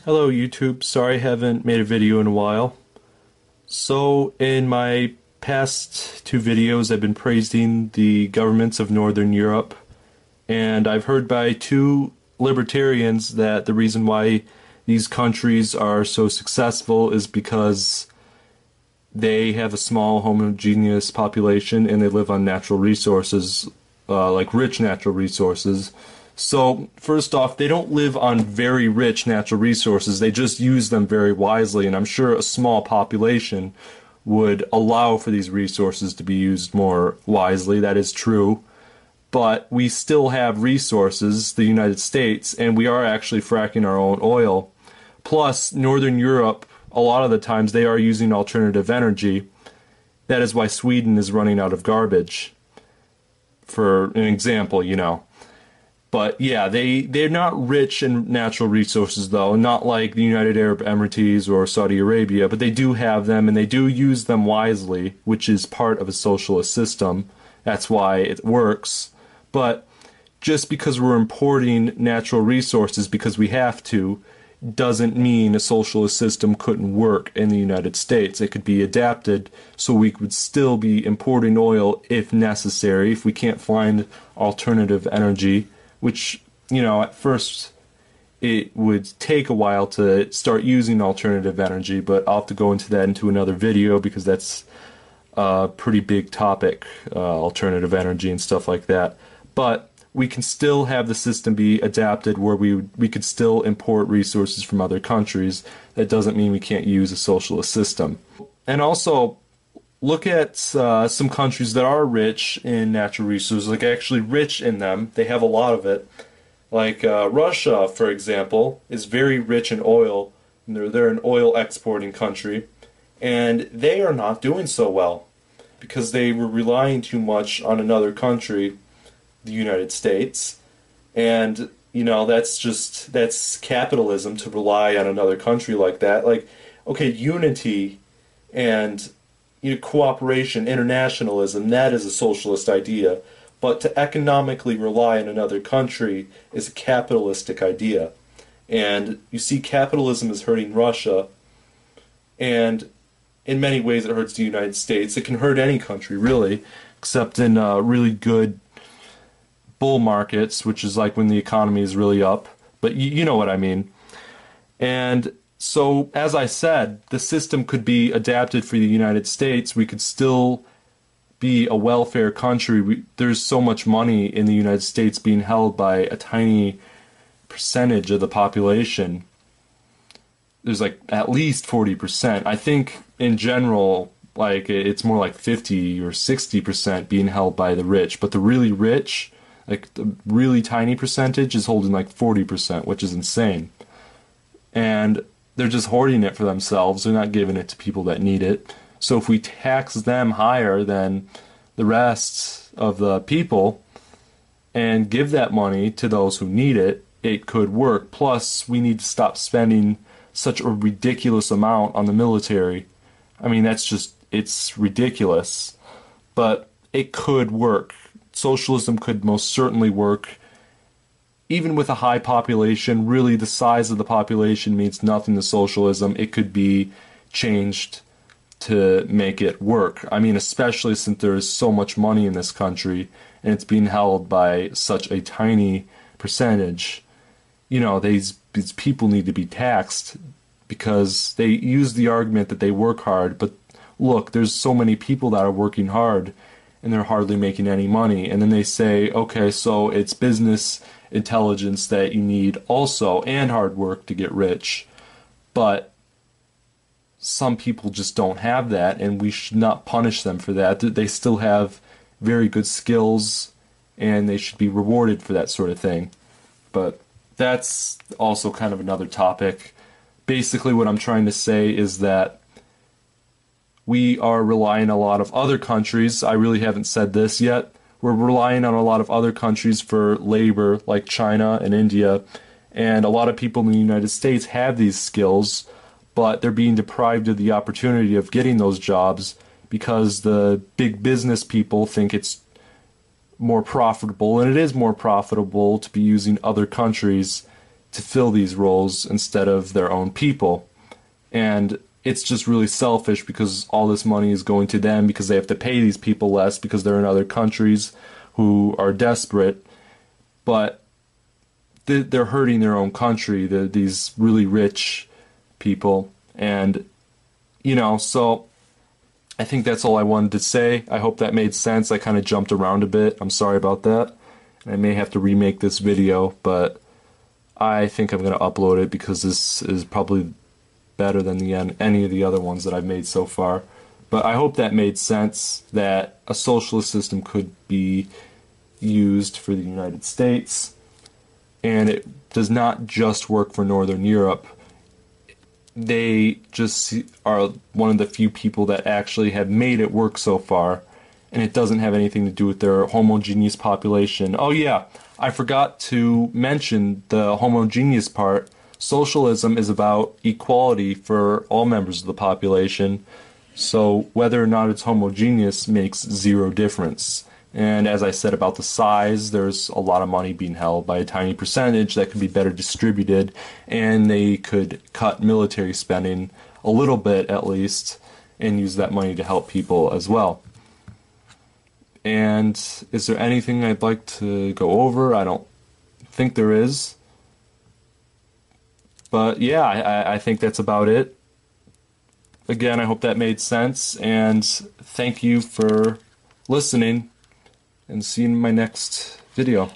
Hello YouTube, sorry I haven't made a video in a while. So in my past two videos I've been praising the governments of Northern Europe, and I've heard by two libertarians that the reason why these countries are so successful is because they have a small homogeneous population and they live on natural resources, like rich natural resources. So, first off, they don't live on very rich natural resources, they just use them very wisely, and I'm sure a small population would allow for these resources to be used more wisely. That is true. But we still have resources, the United States, and we are actually fracking our own oil. Plus, Northern Europe, a lot of the times they are using alternative energy. That is why Sweden is running out of garbage, for an example. But yeah, they're not rich in natural resources though, not like the United Arab Emirates or Saudi Arabia, but they do have them and they do use them wisely, which is part of a socialist system. That's why it works. But just because we're importing natural resources because we have to, doesn't mean a socialist system couldn't work in the United States. It could be adapted so we would still be importing oil if necessary, if we can't find alternative energy, which, at first it would take a while to start using alternative energy, but I'll have to go into that into another video because that's a pretty big topic, alternative energy and stuff like that. But we can still have the system be adapted where we could still import resources from other countries. That doesn't mean we can't use a socialist system. And also, look at some countries that are rich in natural resources, like actually rich in them. They have a lot of it. Like Russia, for example, is very rich in oil. And they're an oil exporting country. And they are not doing so well because they were relying too much on another country, the United States. And, that's capitalism to rely on another country like that. Like, okay, unity and cooperation, internationalism, that is a socialist idea. But to economically rely on another country is a capitalistic idea. And you see, capitalism is hurting Russia, and in many ways it hurts the United States. It can hurt any country, really, except in really good bull markets, which is like when the economy is really up. But you know what I mean. And so, as I said, the system could be adapted for the United States. We could still be a welfare country. There's so much money in the United States being held by a tiny percentage of the population. There's like at least 40%. I think in general, like it's more like 50 or 60% being held by the rich. But the really rich, like the really tiny percentage, is holding like 40%, which is insane. And they're just hoarding it for themselves. They're not giving it to people that need it. So if we tax them higher than the rest of the people and give that money to those who need it, it could work. Plus, we need to stop spending such a ridiculous amount on the military. I mean, it's ridiculous. But it could work. Socialism could most certainly work. Even with a high population, really the size of the population means nothing to socialism. It could be changed to make it work. I mean, especially since there is so much money in this country and it's being held by such a tiny percentage. These people need to be taxed because they use the argument that they work hard, but look, there's so many people that are working hard and they're hardly making any money. And then they say, okay, so it's business intelligence that you need also, and hard work to get rich. But some people just don't have that, and we should not punish them for that. They still have very good skills, and they should be rewarded for that sort of thing. But that's also kind of another topic. Basically, what I'm trying to say is that we are relying on a lot of other countries. I really haven't said this yet. We're relying on a lot of other countries for labor, like China and India, and a lot of people in the United States have these skills, but they're being deprived of the opportunity of getting those jobs because the big business people think it's more profitable, and it is more profitable to be using other countries to fill these roles instead of their own people. And it's just really selfish because all this money is going to them because they have to pay these people less because they're in other countries who are desperate. But they're hurting their own country, these really rich people. And, so I think that's all I wanted to say. I hope that made sense. I kind of jumped around a bit. I'm sorry about that. I may have to remake this video, but I think I'm going to upload it because this is probably better than any of the other ones that I've made so far. But I hope that made sense, that a socialist system could be used for the United States, and it does not just work for Northern Europe. They just are one of the few people that actually have made it work so far, and it doesn't have anything to do with their homogeneous population. Oh yeah, I forgot to mention the homogeneous part. Socialism is about equality for all members of the population, so whether or not it's homogeneous makes zero difference. And as I said about the size, there's a lot of money being held by a tiny percentage that could be better distributed, and they could cut military spending a little bit at least and use that money to help people as well. And is there anything I'd like to go over? I don't think there is. But yeah, I think that's about it. Again, I hope that made sense, and thank you for listening, and see you in my next video.